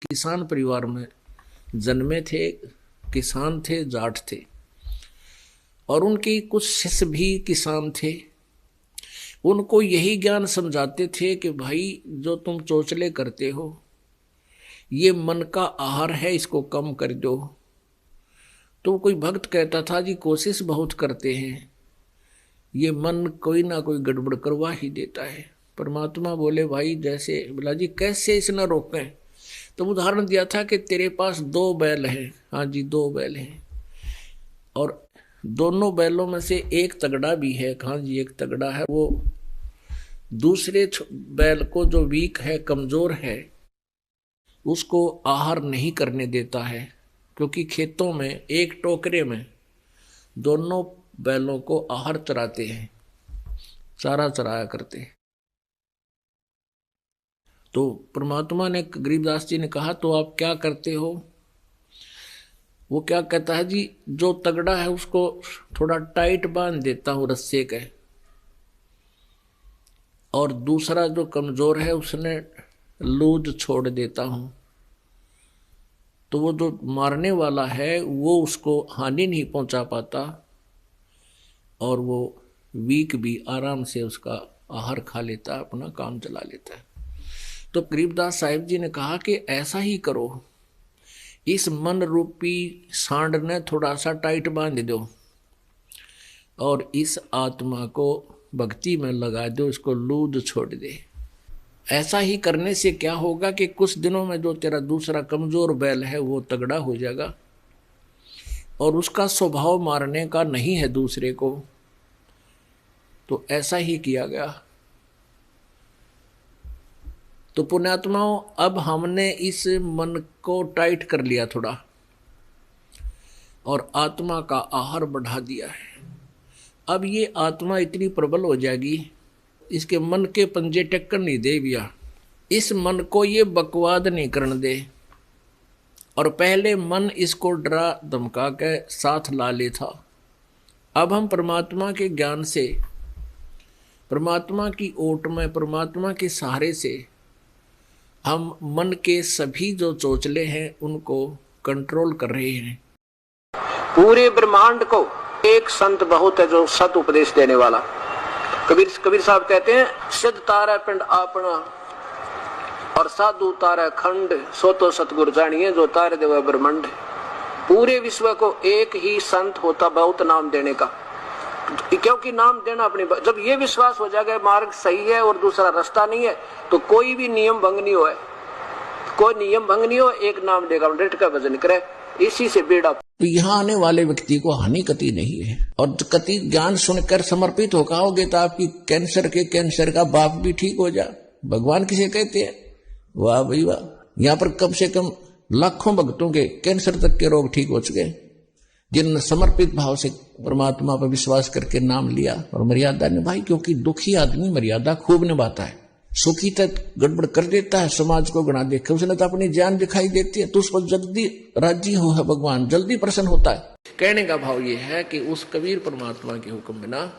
किसान परिवार में जन्मे थे, किसान थे, जाट थे, और उनके कुछ शिष्य भी किसान थे। उनको यही ज्ञान समझाते थे कि भाई जो तुम चोचले करते हो ये मन का आहार है, इसको कम कर दो। तो कोई भक्त कहता था जी कोशिश बहुत करते हैं, ये मन कोई ना कोई गड़बड़ करवा ही देता है। परमात्मा बोले भाई जैसे, बोला जी कैसे इसे न रोकें। तो उदाहरण दिया था कि तेरे पास 2 बैल हैं। हाँ जी 2 बैल हैं, और दोनों बैलों में से एक तगड़ा भी है। हाँ जी एक तगड़ा है, वो दूसरे बैल को जो वीक है, कमजोर है, उसको आहार नहीं करने देता है। क्योंकि खेतों में एक टोकरे में दोनों बैलों को आहार चराते हैं, चारा चराया करते हैं। तो परमात्मा ने, गरीबदास जी ने कहा तो आप क्या करते हो? वो क्या कहता है जी, जो तगड़ा है उसको थोड़ा टाइट बांध देता हूं रस्से के, और दूसरा जो कमजोर है उसने लूज छोड़ देता हूं। तो वो जो मारने वाला है वो उसको हानि नहीं पहुंचा पाता, और वो वीक भी आराम से उसका आहार खा लेता है, अपना काम चला लेता है। तो गरीबदास साहिब जी ने कहा कि ऐसा ही करो, इस मन रूपी सांड ने थोड़ा सा टाइट बांध दो और इस आत्मा को भक्ति में लगा दो, इसको लूज छोड़ दे। ऐसा ही करने से क्या होगा कि कुछ दिनों में जो तेरा दूसरा कमजोर बैल है वो तगड़ा हो जाएगा, और उसका स्वभाव मारने का नहीं है दूसरे को। तो ऐसा ही किया गया। तो पुण्यात्माओं, अब हमने इस मन को टाइट कर लिया थोड़ा, और आत्मा का आहार बढ़ा दिया है। अब ये आत्मा इतनी प्रबल हो जाएगी, इसके मन के पंजे टक्कर नहीं दे भैया, इस मन को ये बकवाद नहीं करने दे। और पहले मन इसको डरा धमका के साथ ला ले था। अब हम परमात्मा के ज्ञान से, परमात्मा की ओट में, परमात्मा के सहारे से हम मन के सभी जो चोचले हैं उनको कंट्रोल कर रहे हैं। पूरे ब्रह्मांड को एक संत बहुत है जो सत उपदेश देने वाला। कबीर साहब कहते हैं, सिद्ध तारा पिंड आपना और साधु तारा खंड, सो तो सतगुरु जानिए जो तारे देव ब्रह्मांड। पूरे विश्व को एक ही संत होता बहुत नाम देने का, क्योंकि नाम देना अपनी, जब ये विश्वास हो जाएगा मार्ग सही है और दूसरा रास्ता नहीं है, तो कोई भी नियम भंग नहीं हो, कोई नियम भंग नहीं हो, एक नाम देगा, डेट का भजन करे, इसी से बेड़ा। तो यहाँ आने वाले व्यक्ति को हानि कति नहीं है, और कति ज्ञान सुनकर समर्पित हो होगे तो आपकी कैंसर का बाप भी ठीक हो जा। भगवान किसे कहते हैं? वाह भाई वाह, यहाँ पर कम से कम लाखों भक्तों के कैंसर तक के रोग ठीक हो चुके, जिन समर्पित भाव से परमात्मा पर विश्वास करके नाम लिया और मर्यादा निभाई। क्योंकि दुखी आदमी मर्यादा खूब निभाता है, सुखी तक गड़बड़ कर देता है, समाज को गणा देखे, उसने तो अपनी जान दिखाई देती है, तो उस पर जल्दी राजी हो है भगवान, जल्दी प्रसन्न होता है। कहने का भाव ये है कि उस कबीर परमात्मा के हुक्म बिना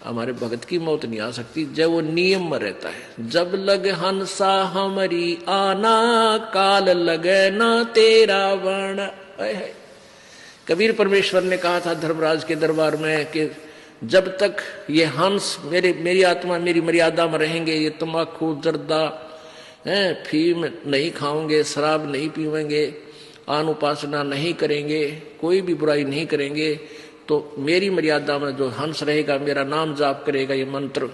हमारे भगत की मौत नहीं आ सकती, जब वो नियम में रहता है। जब लग हंसा हमारी आना, काल लगे ना तेरा वर्ण। कबीर परमेश्वर ने कहा था धर्मराज के दरबार में कि जब तक ये हंस मेरी आत्मा मेरी मर्यादा में रहेंगे, ये तंबाकू जर्दा फीम नहीं खाओगे, शराब नहीं पीवेंगे, आन उपासना नहीं करेंगे, कोई भी बुराई नहीं करेंगे, तो मेरी मर्यादा में जो हंस रहेगा, मेरा नाम जाप करेगा ये मंत्र,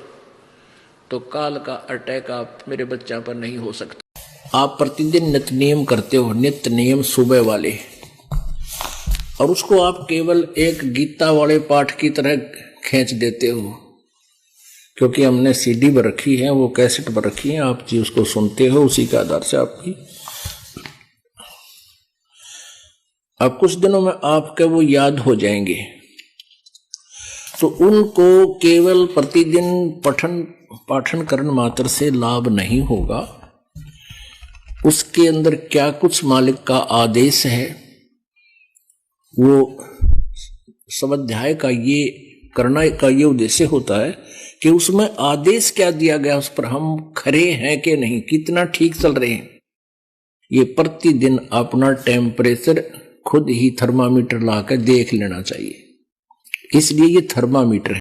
तो काल का अटैक आप मेरे बच्चा पर नहीं हो सकता। आप प्रतिदिन नित्य नियम करते हो, नित्य नियम सुबह वाले, और उसको आप केवल एक गीता वाले पाठ की तरह खींच देते हो, क्योंकि हमने सीडी पर रखी है, वो कैसेट पर रखी है, आप जी उसको सुनते हो, उसी के आधार से आपकी अब कुछ दिनों में आपके वो याद हो जाएंगे। तो उनको केवल प्रतिदिन पाठन करने मात्र से लाभ नहीं होगा, उसके अंदर क्या कुछ मालिक का आदेश है, वो स्वाध्याय का ये करना का ये उद्देश्य होता है कि उसमें आदेश क्या दिया गया, उस पर हम खरे हैं कि नहीं, कितना ठीक चल रहे हैं। ये प्रतिदिन अपना टेम्परेचर खुद ही थर्मामीटर लाकर देख लेना चाहिए। इसलिए ये थर्मामीटर है।